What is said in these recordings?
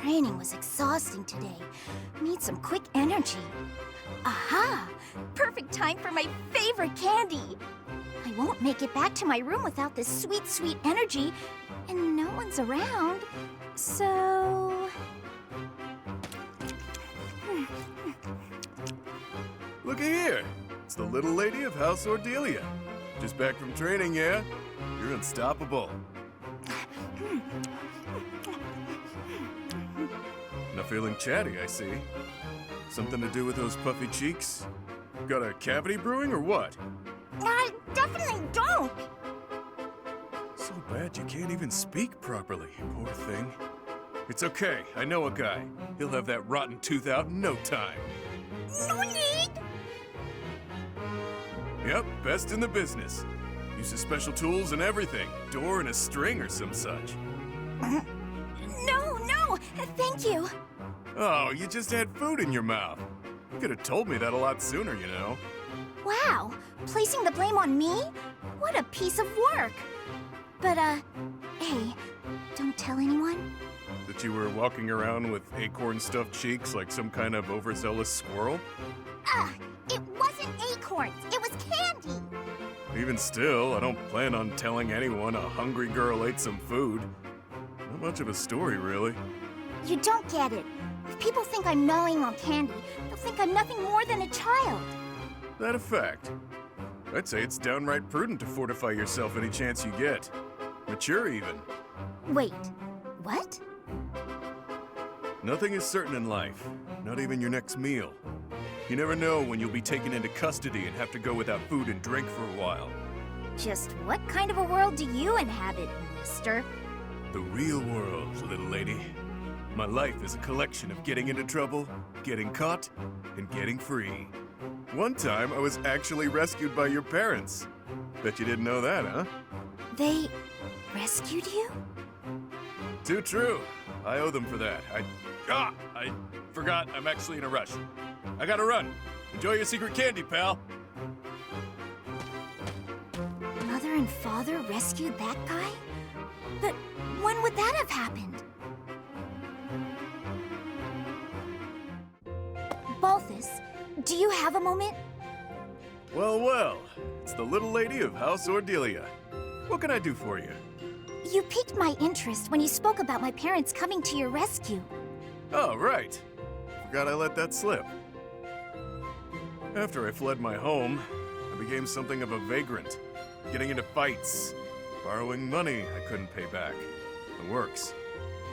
Training was exhausting today. Need some quick energy. Aha! Perfect time for my favorite candy! I won't make it back to my room without this sweet, sweet energy, and no one's around, so... Looky here. It's the little lady of House Ordelia. Just back from training, yeah? You're unstoppable. Not feeling chatty, I see. Something to do with those puffy cheeks? Got a cavity brewing or what? I definitely don't! So bad you can't even speak properly, poor thing. It's okay, I know a guy. He'll have that rotten tooth out in no time. No need! Yep, best in the business. Uses special tools and everything. Door and a string or some such. No, thank you. Oh, you just had food in your mouth. You could have told me that a lot sooner, you know. Wow, placing the blame on me? What a piece of work. But, hey, don't tell anyone? That you were walking around with acorn-stuffed cheeks like some kind of overzealous squirrel? It wasn't acorns, it was candy. Even still, I don't plan on telling anyone a hungry girl ate some food. Not much of a story, really. You don't get it. If people think I'm gnawing on candy, they'll think I'm nothing more than a child. That a fact? I'd say it's downright prudent to fortify yourself any chance you get. Mature, even. Wait, what? Nothing is certain in life, not even your next meal. You never know when you'll be taken into custody and have to go without food and drink for a while. Just what kind of a world do you inhabit, mister? The real world, little lady. My life is a collection of getting into trouble, getting caught, and getting free. One time, I was actually rescued by your parents. Bet you didn't know that, huh? They rescued you? Too true. I owe them for that. I forgot I'm actually in a rush. I gotta run. Enjoy your secret candy, pal. Mother and father rescued that guy? But when would that have happened? Balthus, do you have a moment? Well, well. It's the little lady of House Ordelia. What can I do for you? You piqued my interest when you spoke about my parents coming to your rescue. Oh, right. Forgot I let that slip. After I fled my home, I became something of a vagrant, getting into fights, borrowing money I couldn't pay back. The works.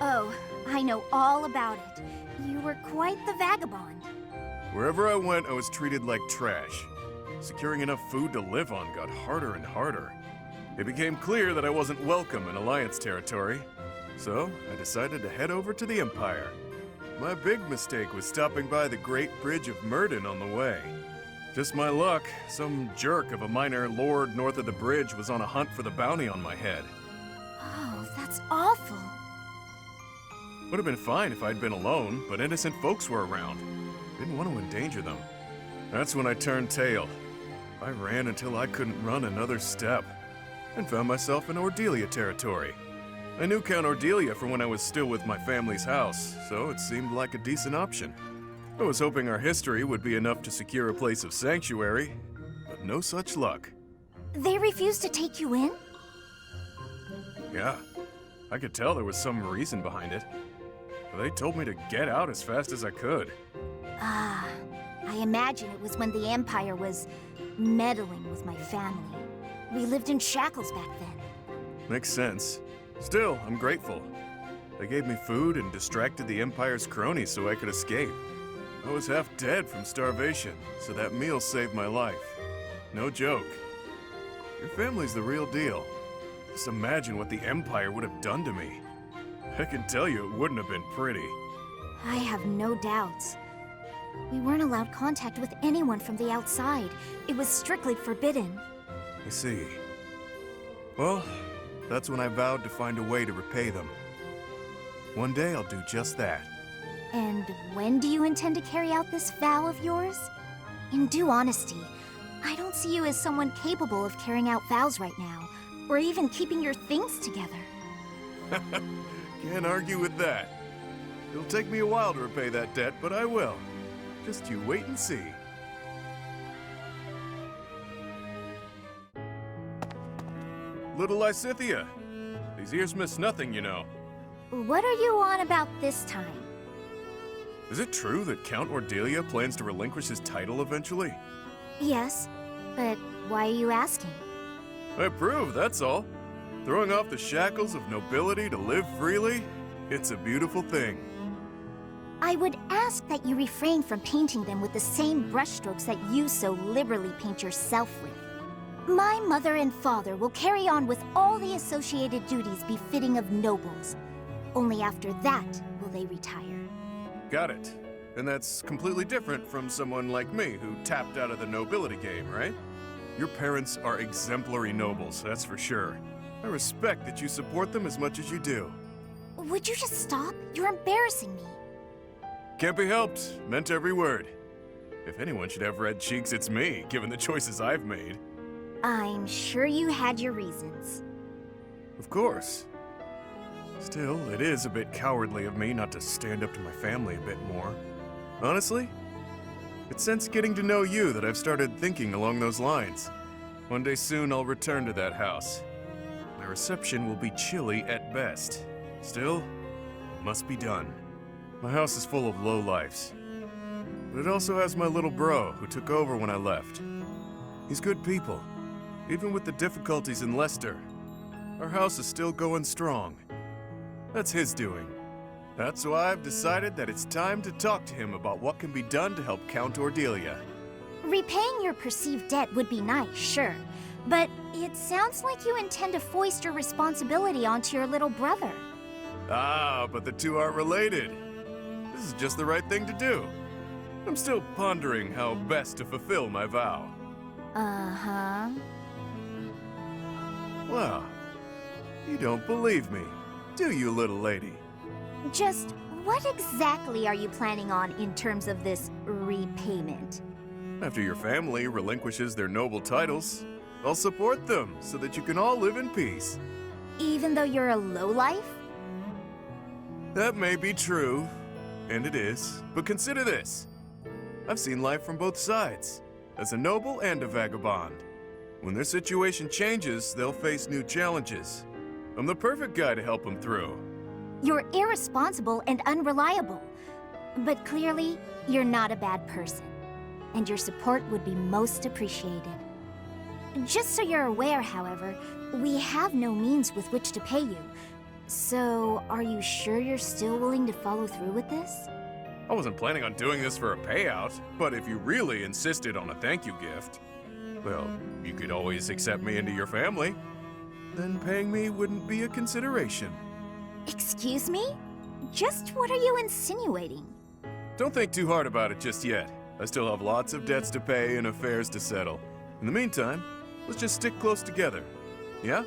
Oh, I know all about it. You were quite the vagabond. Wherever I went, I was treated like trash. Securing enough food to live on got harder and harder. It became clear that I wasn't welcome in Alliance territory, so I decided to head over to the Empire. My big mistake was stopping by the Great Bridge of Myrden on the way. Just my luck, some jerk of a minor lord north of the bridge was on a hunt for the bounty on my head. Oh, that's awful. Would have been fine if I'd been alone, but innocent folks were around. Didn't want to endanger them. That's when I turned tail. I ran until I couldn't run another step, and found myself in Ordelia territory. I knew Count Ordelia from when I was still with my family's house, so it seemed like a decent option. I was hoping our history would be enough to secure a place of sanctuary, but no such luck. They refused to take you in? Yeah, I could tell there was some reason behind it. But they told me to get out as fast as I could. Ah, I imagine it was when the Empire was meddling with my family. We lived in shackles back then. Makes sense. Still, I'm grateful. They gave me food and distracted the Empire's cronies so I could escape. I was half dead from starvation, so that meal saved my life. No joke. Your family's the real deal. Just imagine what the Empire would have done to me. I can tell you it wouldn't have been pretty. I have no doubts. We weren't allowed contact with anyone from the outside. It was strictly forbidden. I see. Well, that's when I vowed to find a way to repay them. One day I'll do just that. And when do you intend to carry out this vow of yours? In due honesty, I don't see you as someone capable of carrying out vows right now, or even keeping your things together. Can't argue with that. It'll take me a while to repay that debt, but I will. Just you wait and see. Little Lysithea. These ears miss nothing, you know. What are you on about this time? Is it true that Count Ordelia plans to relinquish his title eventually? Yes, but why are you asking? I approve, that's all. Throwing off the shackles of nobility to live freely, it's a beautiful thing. I would ask that you refrain from painting them with the same brushstrokes that you so liberally paint yourself with. My mother and father will carry on with all the associated duties befitting of nobles. Only after that will they retire. Got it. And that's completely different from someone like me who tapped out of the nobility game, right? Your parents are exemplary nobles, that's for sure. I respect that you support them as much as you do. Would you just stop? You're embarrassing me. Can't be helped. Meant every word. If anyone should have red cheeks, it's me, given the choices I've made. I'm sure you had your reasons. Of course. Still, it is a bit cowardly of me not to stand up to my family a bit more. Honestly, it's since getting to know you that I've started thinking along those lines. One day soon I'll return to that house. My reception will be chilly at best. Still, it must be done. My house is full of lowlifes. But it also has my little bro who took over when I left. He's good people. Even with the difficulties in Leicester, our house is still going strong. That's his doing. That's why I've decided that it's time to talk to him about what can be done to help Count Ordelia. Repaying your perceived debt would be nice, sure. But it sounds like you intend to foist your responsibility onto your little brother. Ah, but the two aren't related. This is just the right thing to do. I'm still pondering how best to fulfill my vow. Uh-huh. Well, you don't believe me, do you, little lady? Just what exactly are you planning on in terms of this repayment? After your family relinquishes their noble titles, I'll support them so that you can all live in peace. Even though you're a lowlife? That may be true, and it is, but consider this. I've seen life from both sides, as a noble and a vagabond. When their situation changes, they'll face new challenges. I'm the perfect guy to help them through. You're irresponsible and unreliable. But clearly, you're not a bad person. And your support would be most appreciated. Just so you're aware, however, we have no means with which to pay you. So, are you sure you're still willing to follow through with this? I wasn't planning on doing this for a payout, but if you really insisted on a thank you gift, well, you could always accept me into your family. Then paying me wouldn't be a consideration. Excuse me? Just what are you insinuating? Don't think too hard about it just yet. I still have lots of debts to pay and affairs to settle. In the meantime, let's just stick close together. Yeah?